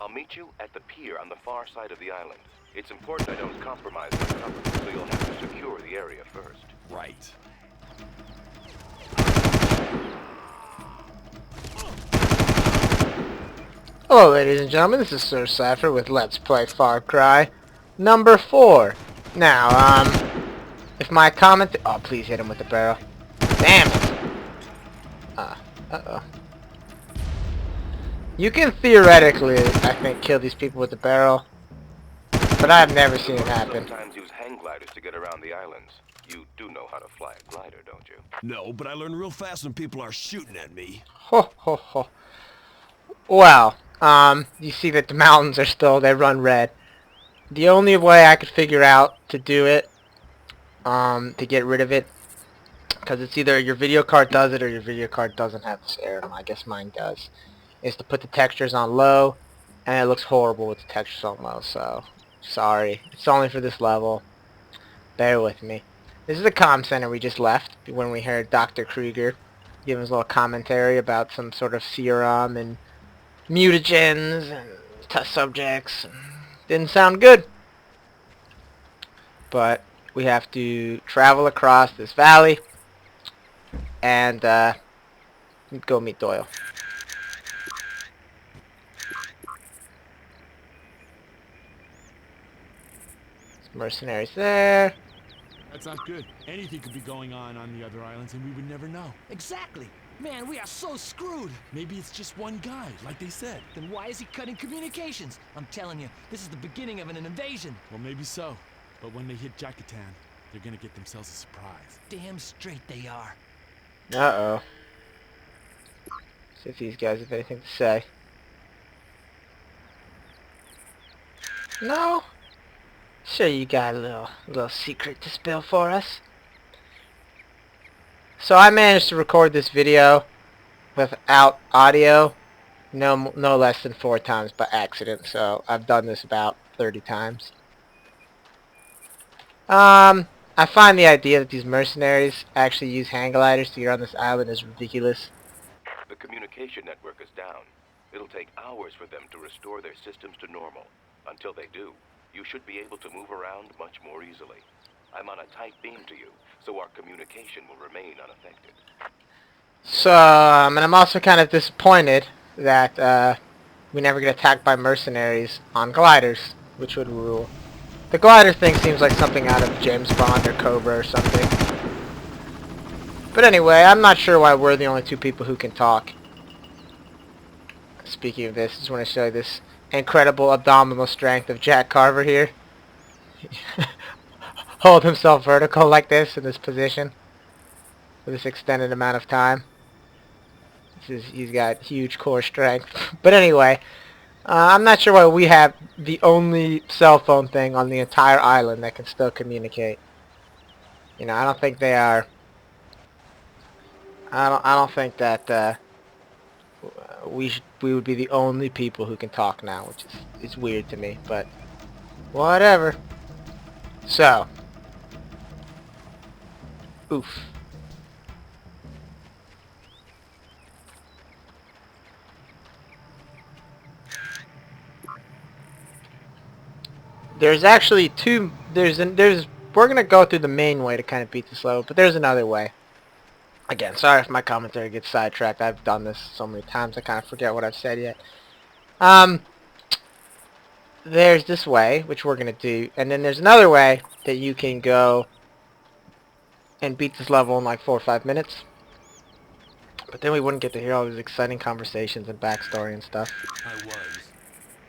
I'll meet you at the pier on the far side of the island. It's important I don't compromise my cover, so you'll have to secure the area first. Right. Hello ladies and gentlemen, this is Sir Cypher with Let's Play Far Cry number 4. Now, if my comment... Oh, please hit him with the barrel. Damn it! Uh-oh. You can theoretically, I think, kill these people with the barrel, but I've never seen it happen. Sometimes use hang gliders to get around the islands. You do know how to fly a glider, don't you? No, but I learn real fast when people are shooting at me. Ho ho ho. Well, you see that the mountains are still, they run red. The only way I could figure out to do it, to get rid of it, because it's either your video card does it or your video card doesn't have this error. I guess mine does. Is to put the textures on low, and it looks horrible with the textures on low, so sorry. It's only for this level. Bear with me. This is the comm center we just left when we heard Dr. Krieger give his little commentary about some sort of serum and mutagens and test subjects. Didn't sound good. But we have to travel across this valley and go meet Doyle. Mercenaries there. That's not good. Anything could be going on the other islands and we would never know. Exactly. Man, we are so screwed. Maybe it's just one guy, like they said. Then why is he cutting communications? I'm telling you, this is the beginning of an invasion. Well, maybe so. But when they hit Jackatan, they're gonna get themselves a surprise. Damn straight they are. Uh-oh. See if these guys have anything to say. No? Sure you got a little secret to spill for us. So I managed to record this video without audio no less than 4 times by accident. So I've done this about 30 times. I find the idea that these mercenaries actually use hang gliders to get on this island is ridiculous. The communication network is down. It'll take hours for them to restore their systems to normal. Until they do, you should be able to move around much more easily. I'm on a tight beam to you, so our communication will remain unaffected. So, and I'm also kind of disappointed that we never get attacked by mercenaries on gliders, which would rule. The glider thing seems like something out of James Bond or Cobra or something. But anyway, I'm not sure why we're the only 2 people who can talk. Speaking of this, I just want to show you this incredible abdominal strength of Jack Carver here. Hold himself vertical like this in this position for this extended amount of time. He's got huge core strength. But anyway, I'm not sure why we have the only cell phone thing on the entire island that can still communicate. You know, I don't think they are. I don't think that we would be the only people who can talk now, which is weird to me. But whatever. So, oof. There's actually 2. We're gonna go through the main way to kind of beat this level, but there's another way. Again, sorry if my commentary gets sidetracked. I've done this so many times I kind of forget what I've said yet. There's this way, which we're gonna do, and then there's another way that you can go and beat this level in like 4 or 5 minutes. But then we wouldn't get to hear all these exciting conversations and backstory and stuff. I was.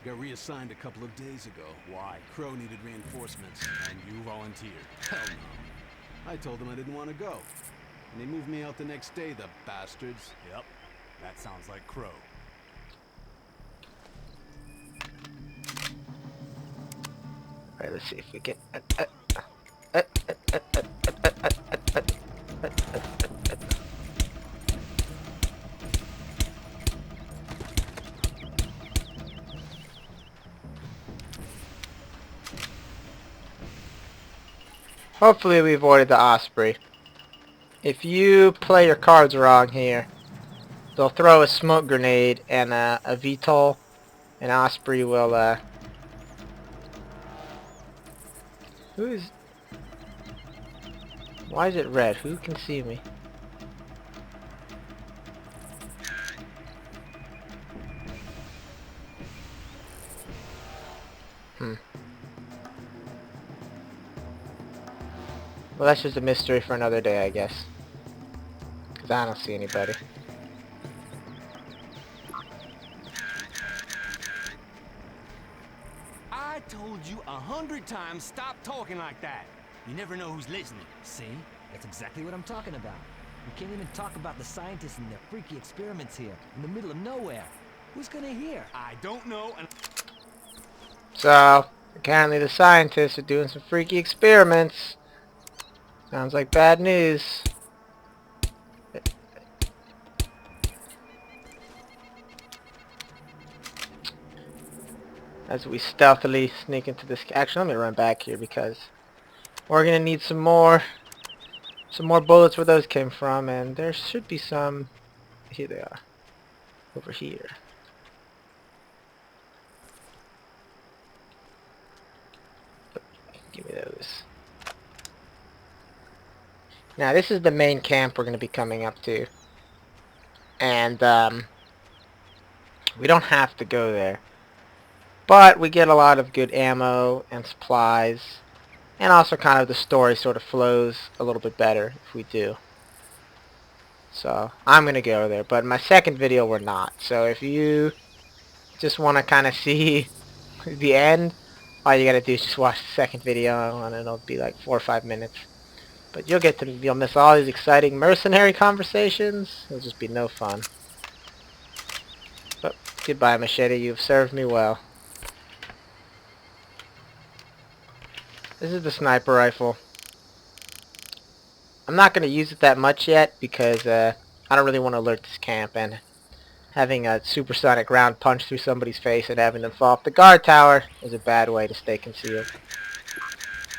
Got reassigned a couple of days ago. Why? Crow needed reinforcements, and you volunteered. Hell no. I told them I didn't want to go. And they moved me out the next day, the bastards. Yep. That sounds like Crow. Alright, let's see if we can... Hopefully we avoided the Osprey. If you play your cards wrong here, they'll throw a smoke grenade and a VTOL and Osprey will, why is it red? Who can see me? Well, that's just a mystery for another day, I guess. Because I don't see anybody. I told you 100 times, stop talking like that. You never know who's listening. See? That's exactly what I'm talking about. We can't even talk about the scientists and their freaky experiments here, in the middle of nowhere. Who's gonna hear? I don't know, and So, apparently the scientists are doing some freaky experiments. Sounds like bad news. As we stealthily sneak into this... Actually, let me run back here because we're gonna need some more bullets where those came from, and there should be some... Here they are. Over here. Give me those. Now, this is the main camp we're going to be coming up to. And, we don't have to go there. But we get a lot of good ammo and supplies. And also kind of the story sort of flows a little bit better if we do. So, I'm going to go there. But in my second video, we're not. So, if you just want to kind of see the end, all you got to do is just watch the second video. And it'll be like 4 or 5 minutes. But you'll miss all these exciting mercenary conversations. It'll just be no fun. But goodbye, Machete. You've served me well. This is the sniper rifle. I'm not going to use it that much yet because I don't really want to alert this camp, and having a supersonic round punch through somebody's face and having them fall off the guard tower is a bad way to stay concealed.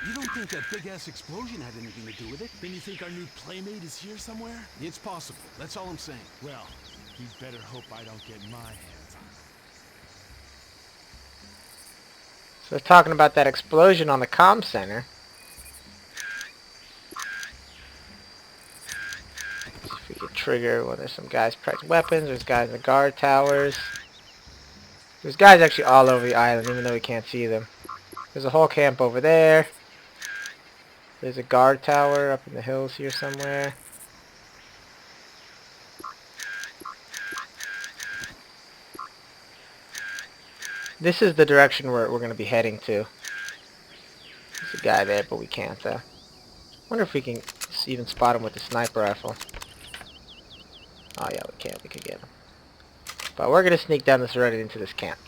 You don't think that big-ass explosion had anything to do with it? Then you think our new playmate is here somewhere? It's possible. That's all I'm saying. Well, you better hope I don't get my hands on it. So talking about that explosion on the comm center. See if we can trigger. Well, there's some guys practicing weapons. There's guys in the guard towers. There's guys actually all over the island, even though we can't see them. There's a whole camp over there. There's a guard tower up in the hills here somewhere. This is the direction we're going to be heading to. There's a guy there, but we can't. Wonder if we can even spot him with the sniper rifle. Oh yeah, we can. We could get him. But we're going to sneak down this road into this camp.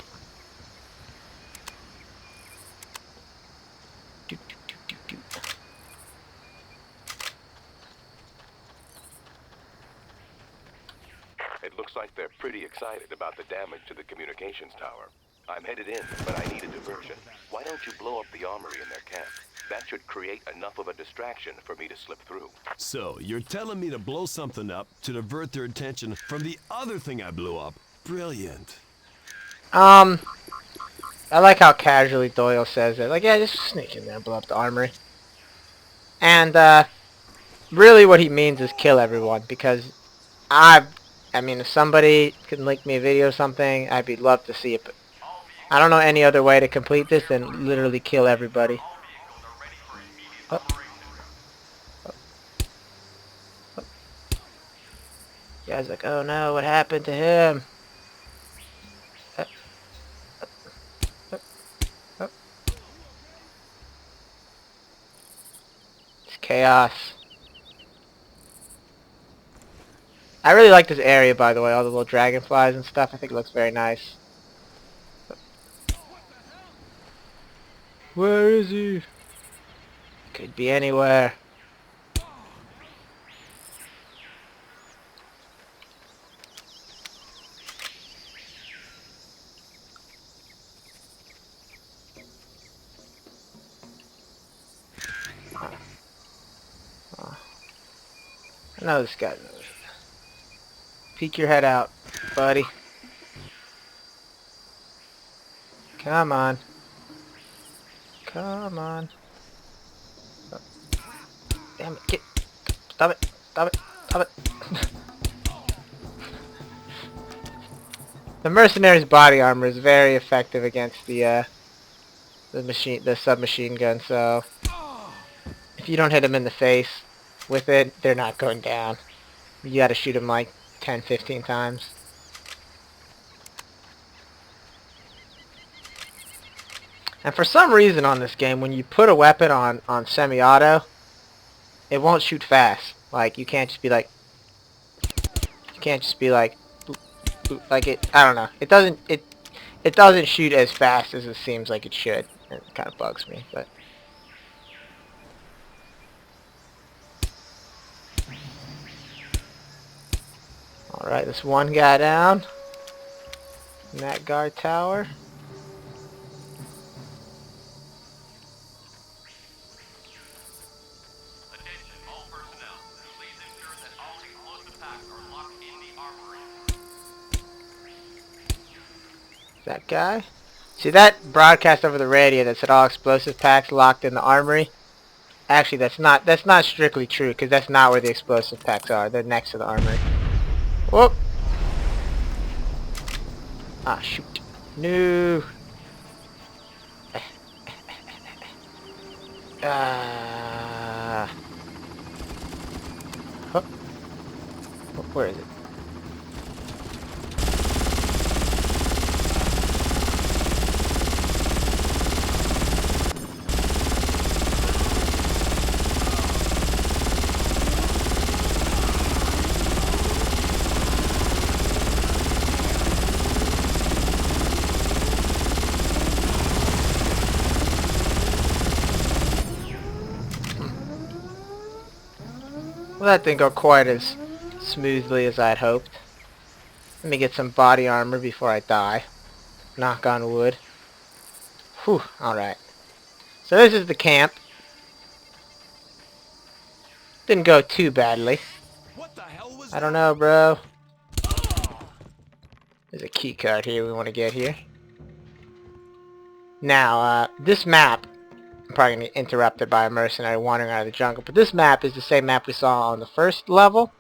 It looks like they're pretty excited about the damage to the communications tower. I'm headed in, but I need a diversion. Why don't you blow up the armory in their camp? That should create enough of a distraction for me to slip through. So, you're telling me to blow something up to divert their attention from the other thing I blew up? Brilliant. I like how casually Doyle says it. Like, yeah, just sneak in there and blow up the armory. And, really what he means is kill everyone, because I mean, if somebody can link me a video or something, I'd be love to see it, but I don't know any other way to complete this than literally kill everybody. Oh. Oh. Oh. Guy's like, oh no, what happened to him? It's chaos. I really like this area, by the way, all the little dragonflies and stuff. I think it looks very nice. Where is he? Could be anywhere. I know this guy. Peek your head out, buddy. Come on. Come on. Oh, damn it. Get. Stop it. Stop it. Stop it. The mercenary's body armor is very effective against the submachine gun, so if you don't hit them in the face with it, they're not going down. You gotta shoot them like 10, 15 times. And for some reason on this game, when you put a weapon on semi-auto, it won't shoot fast. Like, you can't just be like, boop, boop, like it, I don't know. It doesn't shoot as fast as it seems like it should. It kind of bugs me, but. Alright, this one guy down in that guard tower. Attention, all personnel. Please ensure that all explosive packs are locked in the armory. That guy. See that broadcast over the radio that said all explosive packs locked in the armory? Actually, that's not strictly true, because that's not where the explosive packs are. They're next to the armory. Whoop! Ah, shoot. No. Huh. Where is it? Well, that didn't go quite as smoothly as I'd hoped. Let me get some body armor before I die. Knock on wood. Whew, alright. So this is the camp. Didn't go too badly. What the hell was I don't know, bro. There's a key card here we want to get here. Now, this map, I'm probably going to get interrupted by a mercenary wandering out of the jungle, but this map is the same map we saw on the first level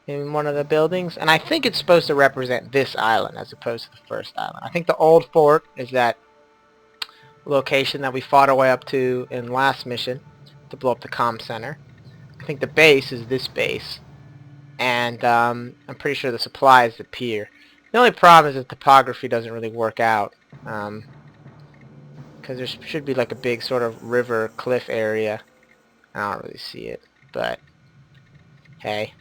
in one of the buildings, and I think it's supposed to represent this island as opposed to the first island. I think the old fort is that location that we fought our way up to in last mission to blow up the comm center. I think the base is this base, and I'm pretty sure the supply is the pier. The only problem is the topography doesn't really work out, because there should be like a big sort of river cliff area. I don't really see it, but hey,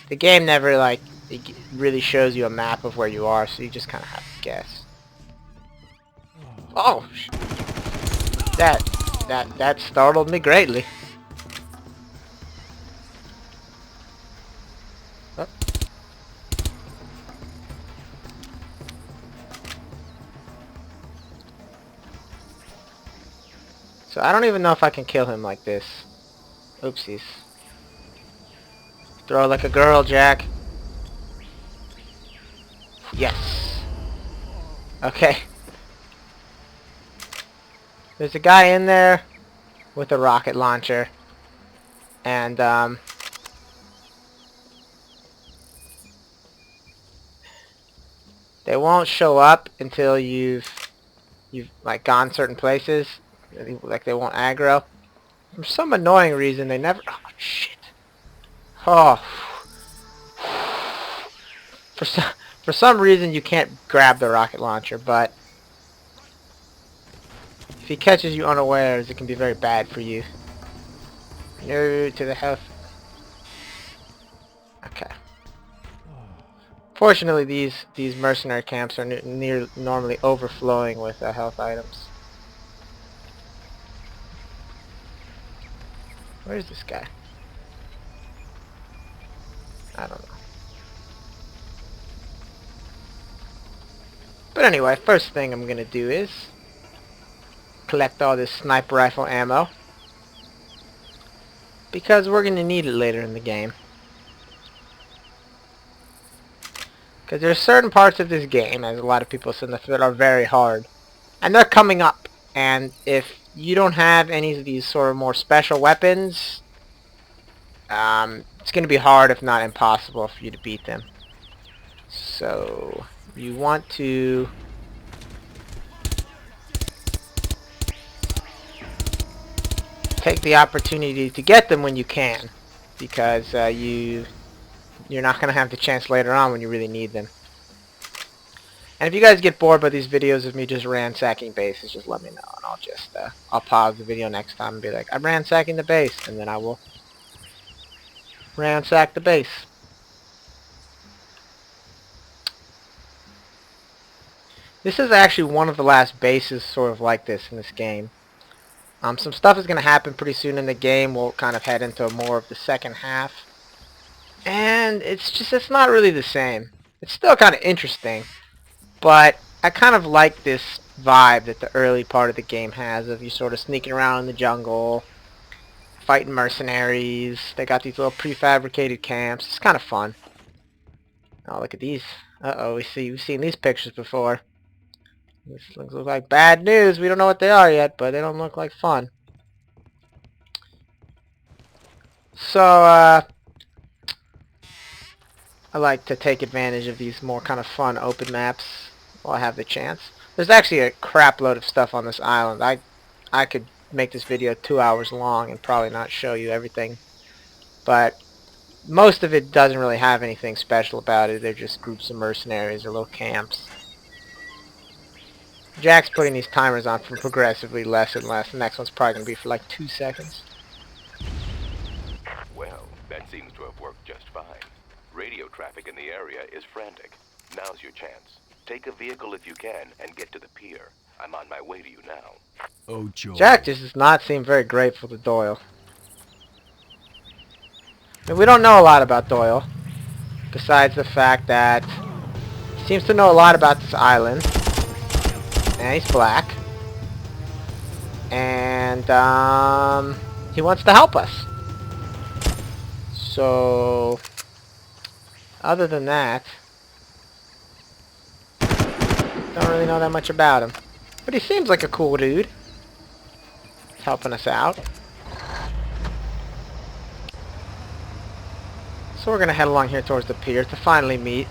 the game never like it really shows you a map of where you are, so you just kind of have to guess. Oh, that startled me greatly. Oh. So I don't even know if I can kill him like this. Oopsies. Throw like a girl, Jack. Yes. Okay. There's a guy in there with a rocket launcher. And, they won't show up until you've like gone certain places. Like they won't aggro. For some annoying reason they never... Oh, shit. Oh. For some reason you can't grab the rocket launcher, but if he catches you unawares, it can be very bad for you. No to the health. Okay. Fortunately, these mercenary camps are normally overflowing with health items. Where's this guy? I don't know. But anyway, first thing I'm gonna do is collect all this sniper rifle ammo, because we're gonna need it later in the game. Because there's certain parts of this game, as a lot of people said, that are very hard. And they're coming up. And if you don't have any of these sort of more special weapons, it's going to be hard, if not impossible, for you to beat them. So, you want to take the opportunity to get them when you can, because you're not going to have the chance later on when you really need them. And if you guys get bored by these videos of me just ransacking bases, just let me know, and I'll just I'll pause the video next time and be like, I'm ransacking the base, and then I will ransack the base. This is actually one of the last bases sort of like this in this game. Some stuff is going to happen pretty soon in the game. We'll kind of head into more of the second half. And it's not really the same. It's still kind of interesting. But I kind of like this vibe that the early part of the game has of you sort of sneaking around in the jungle, fighting mercenaries. They got these little prefabricated camps. It's kind of fun. Oh, look at these. Uh-oh, we've seen these pictures before. This looks like bad news. We don't know what they are yet, but they don't look like fun. So, I like to take advantage of these more kind of fun open maps while I have the chance. There's actually a crap load of stuff on this island. I could make this video 2 hours long and probably not show you everything. But most of it doesn't really have anything special about it. They're just groups of mercenaries or little camps. Jack's putting these timers on for progressively less and less. The next one's probably going to be for like 2 seconds. Well, that seems to have worked just fine. Radio traffic in the area is frantic. Now's your chance. Take a vehicle if you can and get to the pier. I'm on my way to you now. Oh, Joel. Jack just does not seem very grateful to Doyle. I mean, we don't know a lot about Doyle, besides the fact that he seems to know a lot about this island. And he's black. And, he wants to help us. So, other than that, don't really know that much about him. But he seems like a cool dude. He's helping us out. So we're gonna head along here towards the pier to finally meet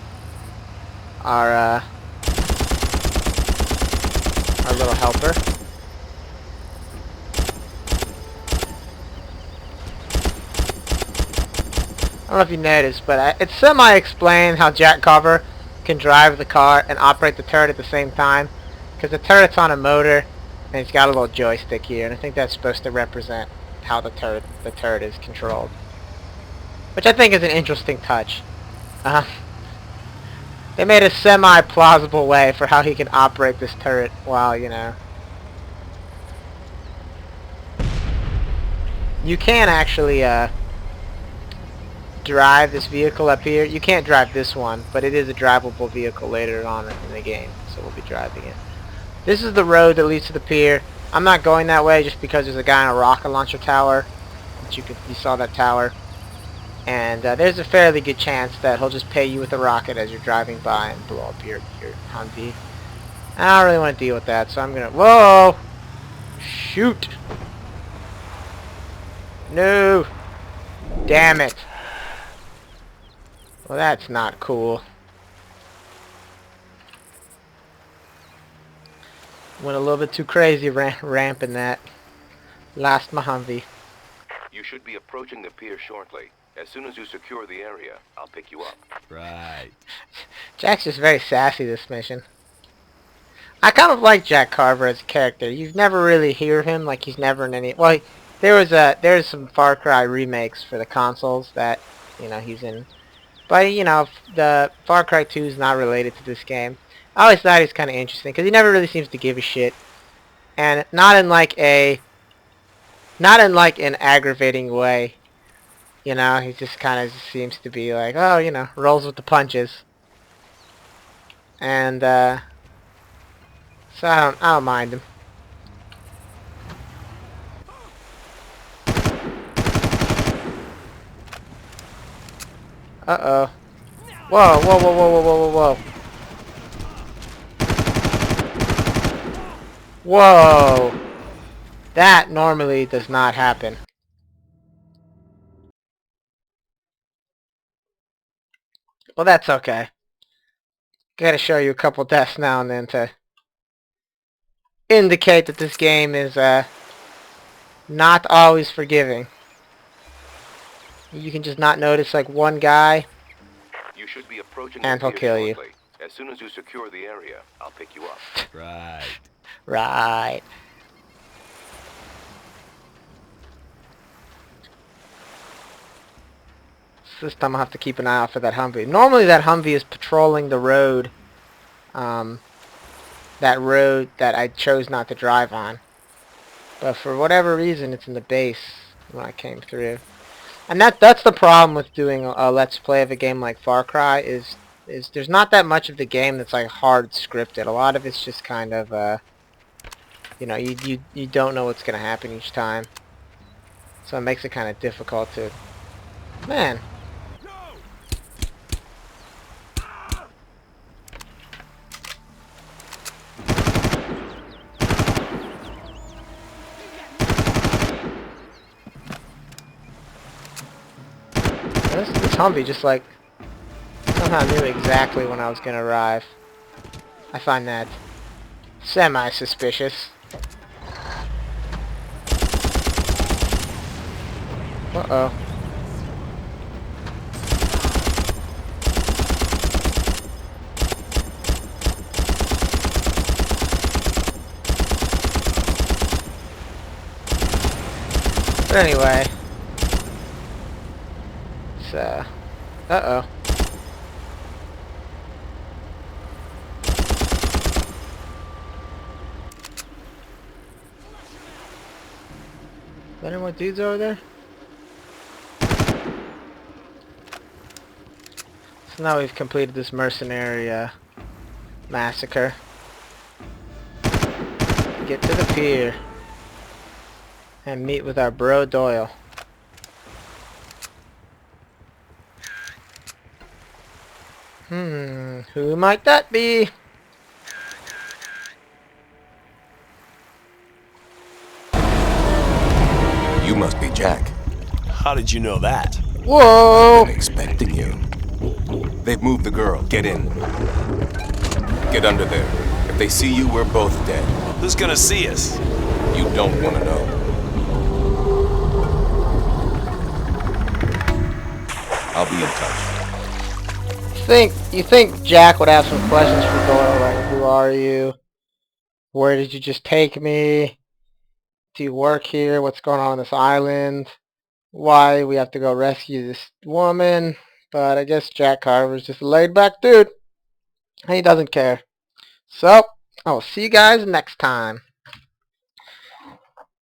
our little helper. I don't know if you noticed, but it's semi-explained how Jack Carver can drive the car and operate the turret at the same time. Because the turret's on a motor, and it's got a little joystick here, and I think that's supposed to represent how the turret is controlled. Which I think is an interesting touch. They made a semi-plausible way for how he can operate this turret while, you know... You can actually, drive this vehicle up here. You can't drive this one, but it is a drivable vehicle later on in the game, so we'll be driving it. This is the road that leads to the pier. I'm not going that way just because there's a guy in a rocket launcher tower. You saw that tower. And there's a fairly good chance that he'll just pay you with a rocket as you're driving by and blow up your Humvee. I don't really want to deal with that, so I'm gonna... Whoa! Shoot! No! Damn it! Well, that's not cool. Went a little bit too crazy ramping that. Lost my Humvee. You should be approaching the pier shortly. As soon as you secure the area, I'll pick you up. Right. Jack's just very sassy this mission. I kind of like Jack Carver as a character. You never really hear him, like he's never in any... Well, there's some Far Cry remakes for the consoles that, you know, he's in. But, you know, the Far Cry 2 is not related to this game. I always thought he's kind of interesting, because he never really seems to give a shit. And not in like an aggravating way. You know, he just kind of seems to be like, oh, you know, rolls with the punches. And, so I don't mind him. Uh-oh. Whoa, whoa, whoa, whoa, whoa, whoa, whoa. Whoa. That normally does not happen. Well, that's okay. Gotta show you a couple deaths now and then to indicate that this game is not always forgiving. You can just not notice like one guy You should be approaching and the he'll pier kill you. shortly. As soon as you secure the area, I'll pick you up. Right. Right. So this time I'll have to keep an eye out for that Humvee. Normally that Humvee is patrolling the road. That road that I chose not to drive on. But for whatever reason it's in the base when I came through. And that's the problem with doing a Let's Play of a game like Far Cry is there's not that much of the game that's like hard scripted. A lot of it's just kind of you know, you don't know what's gonna happen each time. So it makes it kind of difficult to... Man. This Humvee just like somehow knew exactly when I was gonna arrive. I find that semi-suspicious. Uh-oh. But anyway. It's, uh-oh. Is there any more dudes over there? So now we've completed this mercenary massacre. Get to the pier and meet with our bro Doyle. Who might that be? You must be Jack. How did you know that? Whoa! Been expecting you. They've moved the girl. Get in. Get under there. If they see you, we're both dead. Who's gonna see us? You don't want to know. I'll be in touch. You think Jack would have some questions for Doyle, like who are you? Where did you just take me? Do you work here? What's going on this island? Why we have to go rescue this woman? But I guess Jack Carver's just a laid-back dude. And he doesn't care. So, I will see you guys next time.